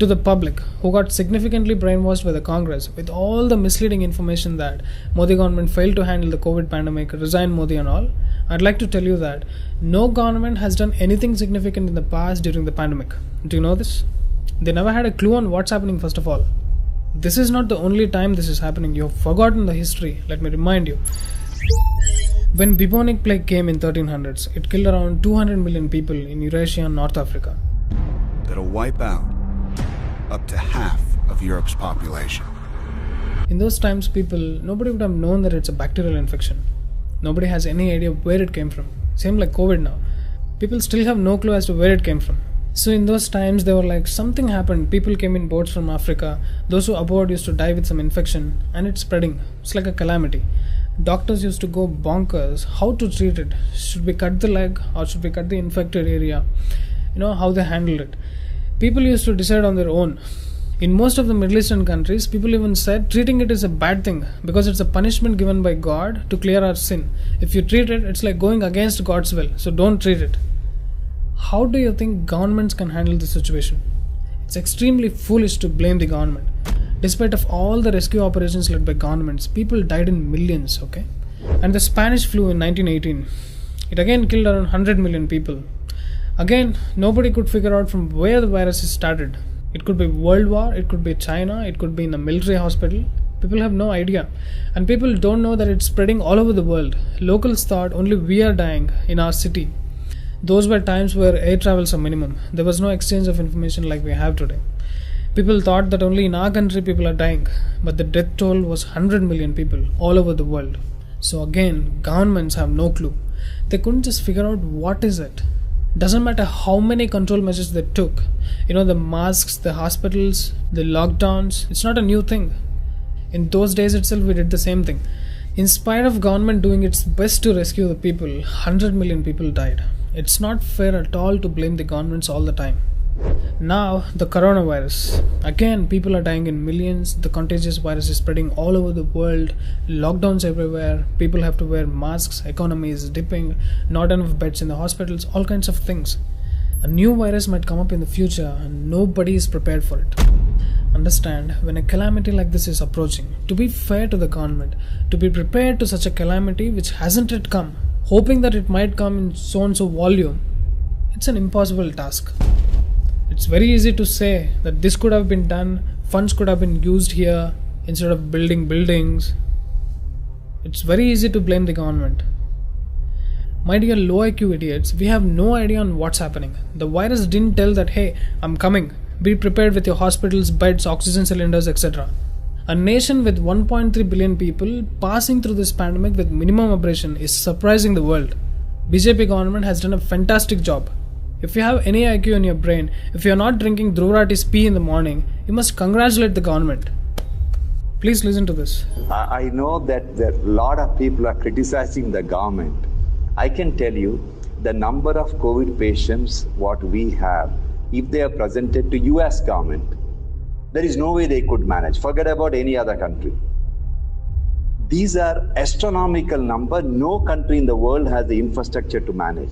To the public, who got significantly brainwashed by the Congress with all the misleading information that Modi government failed to handle the COVID pandemic, resign Modi and all, I'd like to tell you that no government has done anything significant in the past during the pandemic. Do you know this? They never had a clue on what's happening first of all. This is not the only time this is happening. You have forgotten the history. Let me remind you. When bubonic plague came in 1300s, it killed around 200 million people in Eurasia and North Africa. That'll wipe out up to half of Europe's population. In those times, nobody would have known that it's a bacterial infection. Nobody has any idea where it came from. Same like COVID now. People still have no clue as to where it came from. So in those times, they were like, something happened. People came in boats from Africa. Those who aboard used to die with some infection, and it's spreading. It's like a calamity. Doctors used to go bonkers. How to treat it? Should we cut the leg or should we cut the infected area? How they handled it. People used to decide on their own. In most of the Middle Eastern countries, people even said treating it is a bad thing because it's a punishment given by God to clear our sin. If you treat it, it's like going against God's will. So don't treat it. How do you think governments can handle this situation? It's extremely foolish to blame the government. Despite of all the rescue operations led by governments, people died in millions, okay? And the Spanish flu in 1918, it again killed around 100 million people. Again, nobody could figure out from where the virus started. It could be World War, it could be China, it could be in a military hospital. People have no idea. And people don't know that it's spreading all over the world. Locals thought only we are dying in our city. Those were times where air travels are minimum. There was no exchange of information like we have today. People thought that only in our country people are dying. But the death toll was 100 million people all over the world. So again, governments have no clue. They couldn't just figure out what is it. Doesn't matter how many control measures they took. The masks, the hospitals, the lockdowns. It's not a new thing. In those days itself, we did the same thing. In spite of government doing its best to rescue the people, 100 million people died. It's not fair at all to blame the governments all the time. Now, the coronavirus. Again, people are dying in millions. The contagious virus is spreading all over the world. Lockdowns everywhere. People have to wear masks. Economy is dipping. Not enough beds in the hospitals. All kinds of things. A new virus might come up in the future and nobody is prepared for it. Understand, when a calamity like this is approaching, to be fair to the government, to be prepared to such a calamity which hasn't yet come, hoping that it might come in so and so volume, it's an impossible task. It's very easy to say that this could have been done, funds could have been used here instead of building buildings. It's very easy to blame the government. My dear low IQ idiots, we have no idea on what's happening. The virus didn't tell that, hey, I'm coming. Be prepared with your hospitals, beds, oxygen cylinders, etc. A nation with 1.3 billion people passing through this pandemic with minimum abrasion is surprising the world. BJP government has done a fantastic job. If you have any IQ in your brain, if you are not drinking Dhruvarati's pee in the morning, you must congratulate the government. Please listen to this. I know that a lot of people are criticizing the government. I can tell you the number of COVID patients what we have, if they are presented to US government, there is no way they could manage. Forget about any other country. These are astronomical numbers. No country in the world has the infrastructure to manage.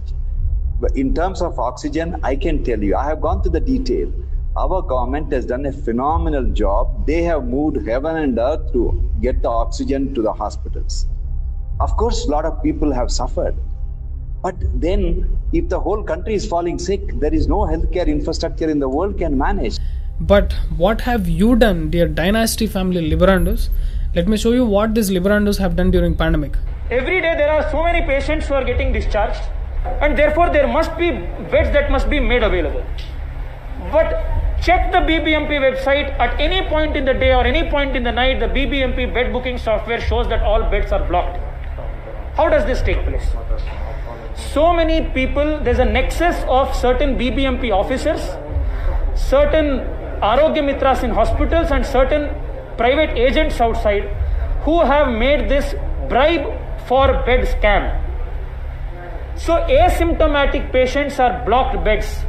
But in terms of oxygen, I can tell you, I have gone to the detail. Our government has done a phenomenal job. They have moved heaven and earth to get the oxygen to the hospitals. Of course, a lot of people have suffered. But then, if the whole country is falling sick, there is no healthcare infrastructure in the world can manage. But what have you done, dear dynasty family Liberandos? Let me show you what these Liberandos have done during pandemic. Every day there are so many patients who are getting discharged, and therefore there must be beds that must be made available. But check the BBMP website at any point in the day or any point in the night, the BBMP bed booking software shows that all beds are blocked. How does this take place? So many people, there's a nexus of certain BBMP officers, certain Arogya Mitras in hospitals and certain private agents outside who have made this bribe for bed scam. So asymptomatic patients are blocked beds.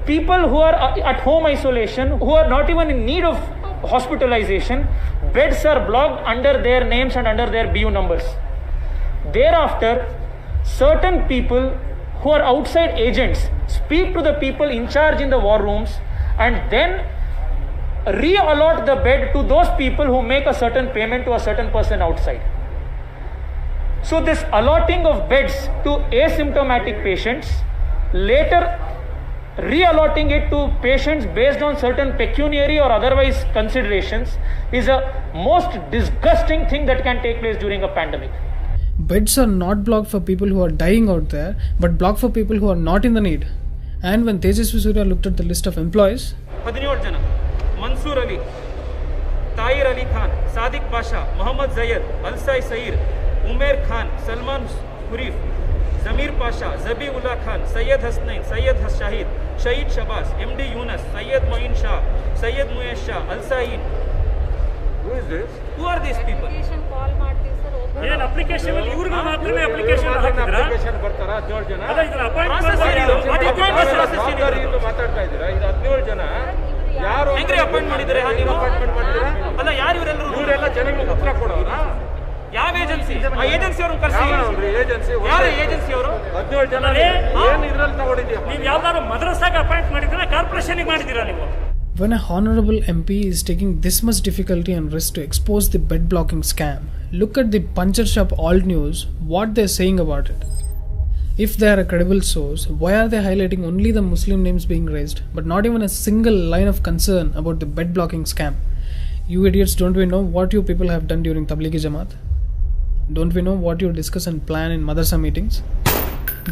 People who are at home isolation, who are not even in need of hospitalization, beds are blocked under their names and under their BU numbers. Thereafter, certain people who are outside agents speak to the people in charge in the war rooms and then re-allot the bed to those people who make a certain payment to a certain person outside. So this allotting of beds to asymptomatic patients, later re-allotting it to patients based on certain pecuniary or otherwise considerations, is a most disgusting thing that can take place during a pandemic. Beds are not blocked for people who are dying out there, but blocked for people who are not in the need. And when Tejasvi Surya looked at the list of employees, 17 jana. Mansoor Ali, Tahir Ali Khan, Sadiq Pasha, Muhammad Zayed, Alsai Sair, Umair Khan, Salman Hurif, Zamir Pasha, Zabiullah Khan, Sayyid Hasnain, Sayyid Shahid, Shahid Shabazz, MD Yunus, Sayyid Moin Shah, Sayyid Muyesh Shah, Al Saeed. Who is this? Who are these people? ಏನು application ಇವ್ರಿಗೆ ಮಾತ್ರನೇ application ಹಾಕಿದ್ರಾ ಬರ್ತಾರ 17 ಜನ ಅಲ್ಲ ಇದನ್ನ appoint ಮಾತಾಡ್ತಾ ಇದ್ದೀರಾ ಇದು 17 ಜನ ಯಾರು ಹೆಂಗ್ರಿ ಅಪಾಯಿಂಟ್ ಮಾಡಿದ್ರೆ ನೀವು ಅಪಾಯಿಂಟ್ಮೆಂಟ್ ಮಾಡಿದ್ದೀರಾ ಅಲ್ಲ ಯಾರು ಇವರೆಲ್ಲ ಜನಗಳಿಗೆ ಉತ್ತರ ಕೊಡೋರಾ ಯಾವ ಏಜೆನ್ಸಿ ಆ ಏಜೆನ್ಸಿ ಅವರು ಕರೆಸಿ ಏಜೆನ್ಸಿ ಯಾರು ಏಜೆನ್ಸಿ ಅವರು 17 ಜನ ಏನು ಇದ್ರಲ್ಲಿ ತಗೊಂಡಿದ್ದೀರಾ ನೀವು ಯಾವ್ದಾದ್ರು ಮದ್ರಸಾಗೆ ಅಪಾಯಿಂಟ್ ಮಾಡಿದ್ದೀರಾ ಕಾರ್ಪೊರೇಷನ್ಗೆ ಮಾಡಿದ್ದೀರಾ ನೀವು when a honorable MP is taking this much difficulty and risk to expose the bed blocking scam, look at the Puncher Shop Alt News, what they're saying about it. If they are a credible source, why are they highlighting only the Muslim names being raised, but not even a single line of concern about the bed blocking scam? You idiots, don't we know what you people have done during Tablighi Jamaat? Don't we know what you discuss and plan in madrasa meetings?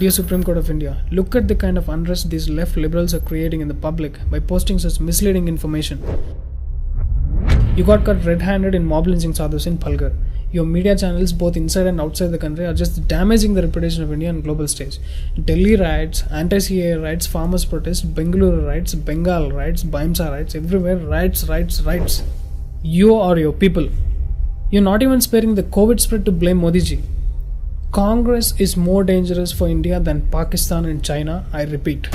Dear Supreme Court of India, look at the kind of unrest these left liberals are creating in the public by posting such misleading information. You got caught red-handed in mob lynching sadhus in Palghar. Your media channels both inside and outside the country are just damaging the reputation of India on global stage. Delhi riots, anti-CAA riots, farmers protest, Bengaluru riots, Bengal riots, Bhimsa riots, everywhere riots. You or your people. You're not even sparing the COVID spread to blame Modi ji. Congress is more dangerous for India than Pakistan and China, I repeat.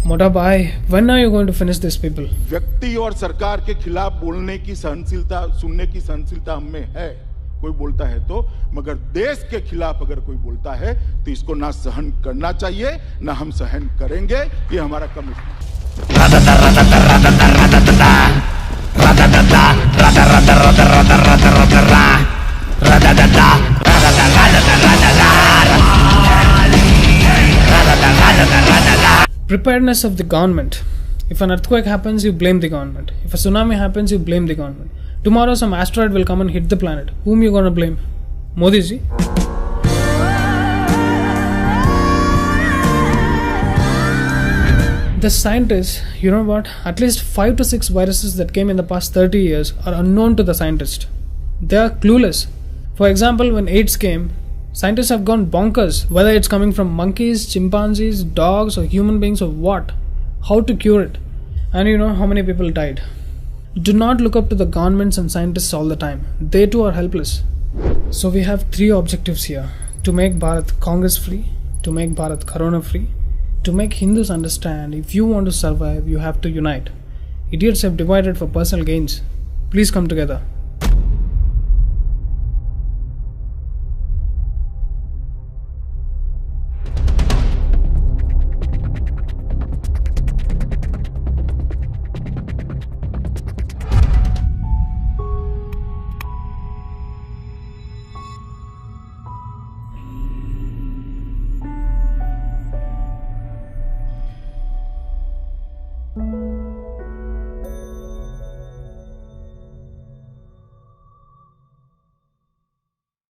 Mota bhai, when are you going to finish this, people? व्यक्ति और सरकार के खिलाफ बोलने की सहनशीलता, सुनने की सहनशीलता हम में है, कोई बोलता है तो, मगर देश के खिलाफ अगर कोई बोलता है तो इसको ना सहन करना चाहिए, ना हम सहन करेंगे. ये हमारा commitment. Preparedness of the government. If an earthquake happens, you blame the government. If a tsunami happens, you blame the government. Tomorrow some asteroid will come and hit the planet. Whom you gonna blame? Modi ji? The scientists, you know what? At least 5 to 6 viruses that came in the past 30 years are unknown to the scientists. They are clueless. For example, when AIDS came, scientists have gone bonkers, whether it's coming from monkeys, chimpanzees, dogs, or human beings, or what. How to cure it. And you know how many people died. Do not look up to the governments and scientists all the time. They too are helpless. So we have 3 objectives here. To make Bharath Congress free, to make Bharath Corona free, to make Hindus understand if you want to survive, you have to unite. Idiots have divided for personal gains. Please come together.